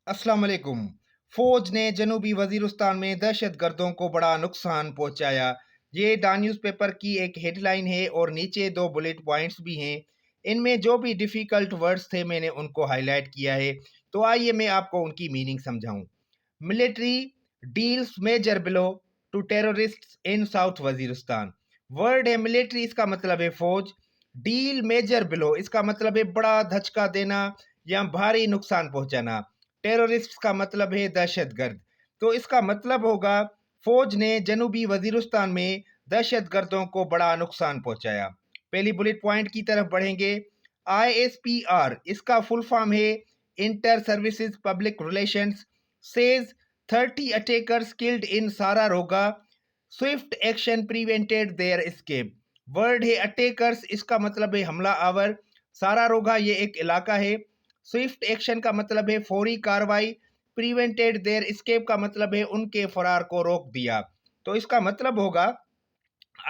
अस्सलाम वालेकुम। फौज ने जनूबी वजीरिस्तान में दहशत गर्दों को बड़ा नुकसान पहुंचाया। ये द न्यूज़पेपर की एक हेडलाइन है और नीचे दो बुलेट पॉइंट्स भी हैं। इनमें जो भी डिफ़िकल्ट वर्ड्स थे मैंने उनको हाईलाइट किया है। तो आइए मैं आपको उनकी मीनिंग समझाऊं। Military deals major blow to terrorists in south Waziristan. Word है मिलिट्री, इसका मतलब है फौज। डील मेजर ब्लो, इसका मतलब है बड़ा धचका देना या भारी नुकसान पहुंचाना। टेररिस्ट का मतलब है दहशतगर्द। तो इसका मतलब होगा फौज ने जनूबी वजीरिस्तान में दहशत गर्दों को बड़ा नुकसान पहुंचाया। पहली बुलेट पॉइंट की तरफ बढ़ेंगे। ISPR इसका फुल फॉर्म है Inter Services Public Relations, says 30 attackers killed in Sararogha, swift action prevented their escape. Word है अटैकर्स, इसका मतलब है हमला आवर। सारारोगा ये एक इलाका है। स्विफ्ट एक्शन का मतलब है फौरी कार्रवाई। प्रिवेंटेड देयर एस्केप का मतलब है उनके फरार को रोक दिया। तो इसका मतलब होगा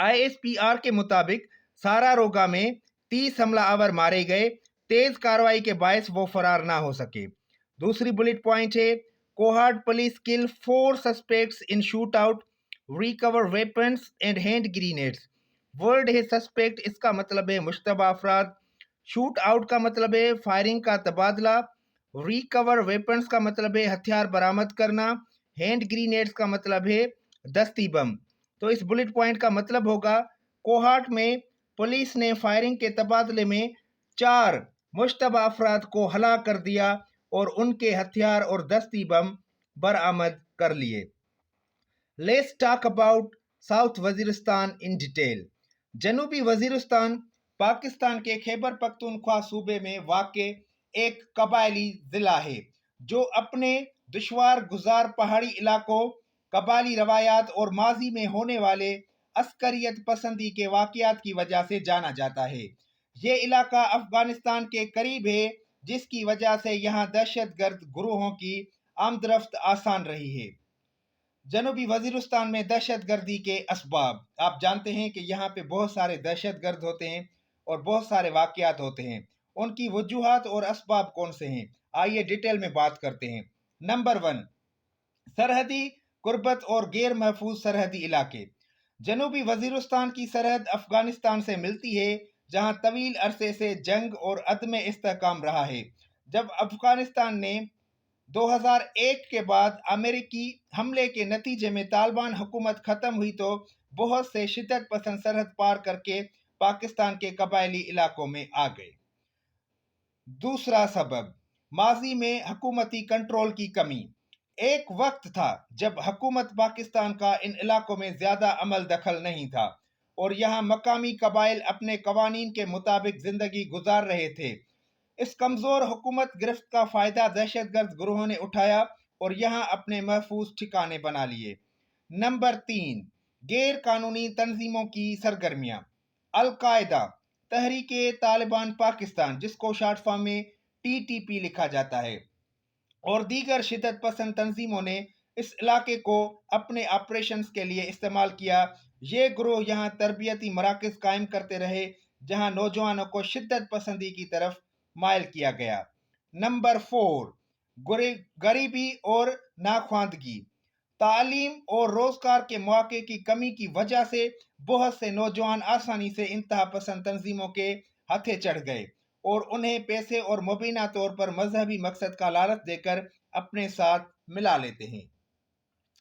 ISPR के मुताबिक सारारोगा में 30 हमला आवर मारे गए। तेज कार्रवाई के बायस वो फरार ना हो सके। दूसरी बुलेट पॉइंट है Kohat police kill 4 suspects in shootout, recover weapons and hand grenades. Word है सस्पेक्ट, इसका मतलब है मुश्तबा अफराद। शूट आउट का मतलब है फायरिंग का तबादला। रिकवर वेपन्स का मतलब है हथियार बरामद करना। हैंड ग्रेनेड्स का मतलब है दस्ती बम। तो इस बुलेट पॉइंट का मतलब होगा कोहाट में पुलिस ने फायरिंग के तबादले में 4 मुश्तबा अफराद को हलाक कर दिया और उनके हथियार और दस्ती बम बरामद कर लिए। Let's talk about South Waziristan in detail. जनूबी वजीरिस्तान पाकिस्तान के खैबर पख्तूनख्वा सूबे में वाक़ एक कबायली ज़िला है जो अपने दुश्वार गुजार पहाड़ी इलाकों, कबायली रवायात और माजी में होने वाले अस्करियत पसंदी के वाक़यात की वजह से जाना जाता है। ये इलाका अफगानिस्तान के करीब है, जिसकी वजह से यहाँ दहशत गर्द गुरूहों की आमदरफ्त आसान रही है। जनूबी वजीरिस्तान में दहशत गर्दी के असबाब आप जानते हैं कि यहाँ पे बहुत सारे दहशत गर्द होते हैं और बहुत सारे वाक़यात होते हैं। उनकी वजूहात और असबाब कौन से हैं, आइए डिटेल में बात करते हैं। नंबर 1, सरहदी कुर्बत और गैर महफूज सरहदी इलाके। जनूबी वजीरिस्तान की सरहद अफगानिस्तान से मिलती है, जहां तवील अरसे से जंग और अदम इस्तेहकाम रहा है। जब अफगानिस्तान ने 2001 के बाद अमेरिकी हमले के नतीजे में तालिबान हुकूमत ख़त्म हुई तो बहुत से शिद्दत पसंद सरहद पार करके पाकिस्तान के कबायली इलाकों में आ गए। दूसरा सबब, माजी में हुकूमती कंट्रोल की कमी। एक वक्त था जब हुकूमत पाकिस्तान का इन इलाकों में ज़्यादा अमल दखल नहीं था और यहाँ मकामी कबाइल अपने कवानीन के मुताबिक ज़िंदगी गुजार रहे थे। इस कमज़ोर हुकूमत गिरफ्त का फ़ायदा दहशतगर्द ग्रोहों ने उठाया और यहाँ अपने महफूज ठिकाने बना लिए। नंबर 3, गैर कानूनी तंजीमों की सरगर्मियाँ। अलकायदा, तहरीक तालिबान पाकिस्तान, जिसको शॉर्ट फॉर्म में TTP लिखा जाता है, और दीगर शिदत पसंद तंजीमों ने इस इलाके को अपने ऑपरेशंस के लिए इस्तेमाल किया। ये ग्रोह यहाँ तरबियती मराकज़ कायम करते रहे जहाँ नौजवानों को शिद्दत पसंदी की तरफ मायल किया गया। नंबर 4, गरीबी और नाख्वानदगी। तालीम और रोजगार के मौके की कमी की वजह से बहुत से नौजवान आसानी से इंतहा पसंद तंजीमों के हथे चढ़ गए और उन्हें पैसे और मुबीना तौर पर मजहबी मकसद का लालच देकर अपने साथ मिला लेते हैं।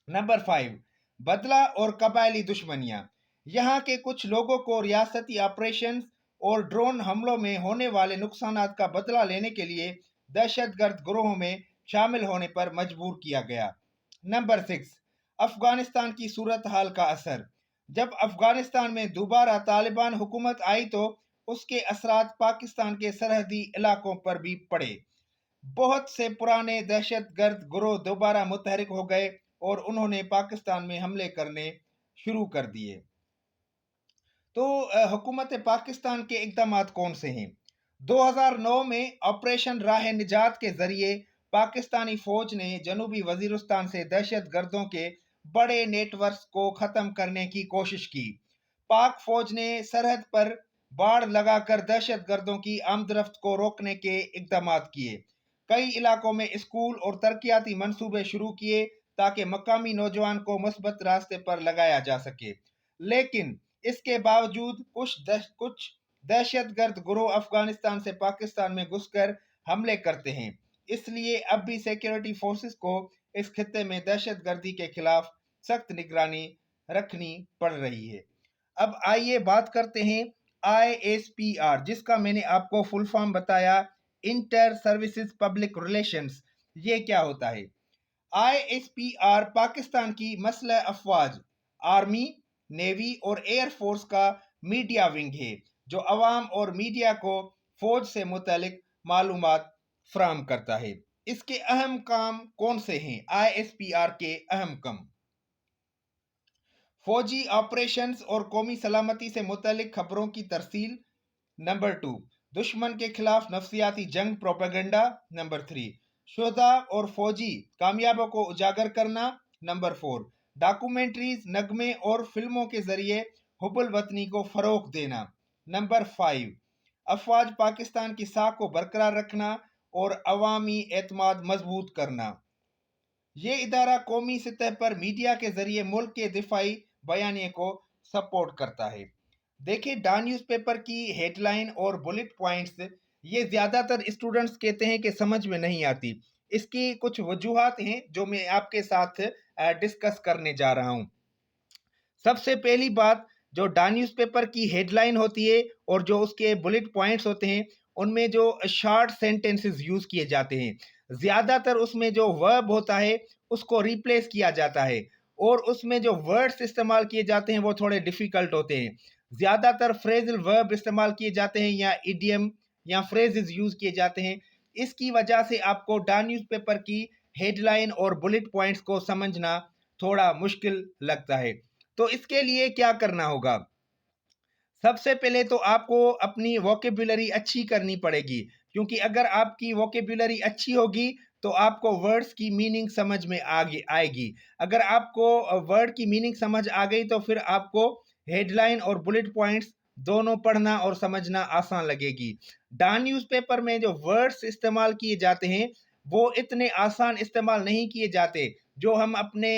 नंबर 5, बदला और कबायली दुश्मनियां। यहाँ के कुछ लोगों को रियासती ऑपरेशन और ड्रोन हमलों में होने वाले नुकसानात का बदला लेने के लिए दहशतगर्द ग्रोहों में शामिल होने पर मजबूर किया गया। नंबर 6, अफगानिस्तान की सूरत हाल का असर। जब अफगानिस्तान में दोबारा तालिबान हुकूमत आई तो उसके असरात पाकिस्तान के सरहदी इलाकों पर भी पड़े। बहुत से पुराने दहशतगर्द गिरोह दोबारा मुतहरिक हो गए और उन्होंने पाकिस्तान में हमले करने शुरू कर दिए। तो हुकूमत पाकिस्तान के इकदाम कौन से हैं? 2009 में ऑपरेशन राह निजात के जरिए पाकिस्तानी फौज ने जनूबी वजीरिस्तान से दहशत गर्दों के बड़े नेटवर्क को ख़त्म करने की कोशिश की। पाक फौज ने सरहद पर बाड़ लगाकर दहशत गर्दों की आमदरफ्त को रोकने के इकदाम किए। कई इलाकों में स्कूल और तरक्याती मंसूबे शुरू किए ताकि मकामी नौजवान को मुस्बत रास्ते पर लगाया जा सके। लेकिन इसके बावजूद कुछ दहशतगर्द गिरोह अफगानिस्तान से पाकिस्तान में घुसकर हमले करते हैं। इसलिए अब भी सिक्योरिटी फोर्सेस को इस खित्ते में दहशतगर्दी के खिलाफ सख्त निगरानी रखनी पड़ रही है। अब आइए बात करते हैं ISPR, जिसका मैंने आपको फुल फॉर्म बताया, इंटर सर्विसेज पब्लिक रिलेशंस। ये क्या होता है? ISPR पाकिस्तान की मसलह अफवाज, आर्मी, नेवी और एयर फोर्स का मीडिया विंग है जो अवाम और मीडिया को फौज से मुतालिक मालूमात फराहम करता है। इसके अहम काम कौन से हैं? ISPR के अहम काम: फौजी ऑपरेशंस और कौमी सलामती से मुतालिक खबरों की तरसील। नंबर 2, दुश्मन के खिलाफ नफ्सियाती जंग प्रोपेगेंडा। नंबर 3, शुहदा और फौजी कामयाबों को उजागर करना। नंबर 4, डॉक्यूमेंट्रीज, नगमे और फिल्मों के जरिए हुब्बुल वतनी को फरोग देना। नंबर 5, अफवाज पाकिस्तान की साख को बरकरार रखना और अवामी एतमाद मजबूत करना। ये इदारा कौमी सतह पर मीडिया के जरिए मुल्क के दिफाई बयानिए को सपोर्ट करता है। देखिए, डा न्यूज़पेपर की हेडलाइन और बुलेट पॉइंट्स, ये ज़्यादातर स्टूडेंट्स कहते हैं कि समझ में नहीं आती। इसकी कुछ वजूहात हैं जो मैं आपके साथ डिस्कस करने जा रहा हूँ। सबसे पहली बात, जो डा न्यूज़पेपर की हेडलाइन होती है और जो उसके बुलेट पॉइंट्स होते हैं, उनमें जो शॉर्ट सेंटेंसेस यूज़ किए जाते हैं, ज़्यादातर उसमें जो वर्ब होता है उसको रिप्लेस किया जाता है और उसमें जो वर्ड्स इस्तेमाल किए जाते हैं वो थोड़े डिफ़िकल्ट होते हैं। ज़्यादातर फ्रेजल वर्ब इस्तेमाल किए जाते हैं या इडियम या फ्रेजेस यूज़ किए जाते हैं। इसकी वजह से आपको डा न्यूज़पेपर की हेडलाइन और बुलेट पॉइंट्स को समझना थोड़ा मुश्किल लगता है। तो इसके लिए क्या करना होगा? सबसे पहले तो आपको अपनी वोकेबुलरी अच्छी करनी पड़ेगी, क्योंकि अगर आपकी वोकेबुलरी अच्छी होगी तो आपको वर्ड्स की मीनिंग समझ में आएगी। अगर आपको वर्ड की मीनिंग समझ आ गई तो फिर आपको हेडलाइन और बुलेट पॉइंट्स दोनों पढ़ना और समझना आसान लगेगी। डा न्यूज़पेपर में जो वर्ड्स इस्तेमाल किए जाते हैं वो इतने आसान इस्तेमाल नहीं किए जाते जो हम अपने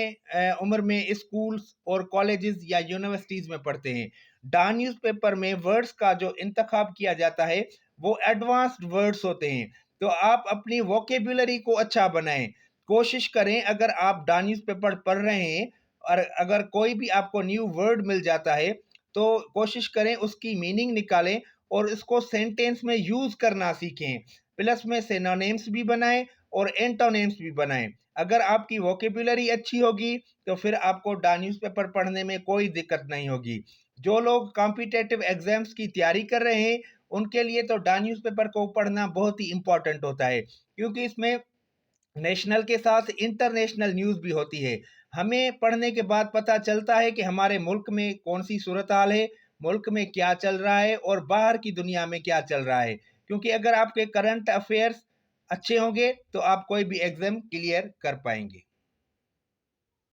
उम्र में स्कूल्स और कॉलेजेस या यूनिवर्सिटीज़ में पढ़ते हैं। डा न्यूज़पेपर में वर्ड्स का जो इंतखाब किया जाता है वो एडवांस्ड वर्ड्स होते हैं। तो आप अपनी वोकेबुलरी को अच्छा बनाएं। कोशिश करें, अगर आप डा न्यूज़पेपर पढ़ रहे हैं और अगर कोई भी आपको न्यू वर्ड मिल जाता है तो कोशिश करें उसकी मीनिंग निकालें और इसको सेंटेंस में यूज़ करना सीखें। प्लस में सिनोनिम्स भी बनाएं और एंटोनिम्स भी बनाएं। अगर आपकी वोकेबुलरी अच्छी होगी तो फिर आपको डा न्यूज़पेपर पढ़ने में कोई दिक्कत नहीं होगी। जो लोग कॉम्पिटिटिव एग्जाम्स की तैयारी कर रहे हैं उनके लिए तो डा न्यूज़पेपर को पढ़ना बहुत ही इम्पोर्टेंट होता है, क्योंकि इसमें नेशनल के साथ इंटरनेशनल न्यूज़ भी होती है। हमें पढ़ने के बाद पता चलता है कि हमारे मुल्क में कौन सी सूरत हाल है, मुल्क में क्या चल रहा है और बाहर की दुनिया में क्या चल रहा है। क्योंकि अगर आपके करंट अफेयर्स अच्छे होंगे तो आप कोई भी एग्ज़ाम क्लियर कर पाएंगे।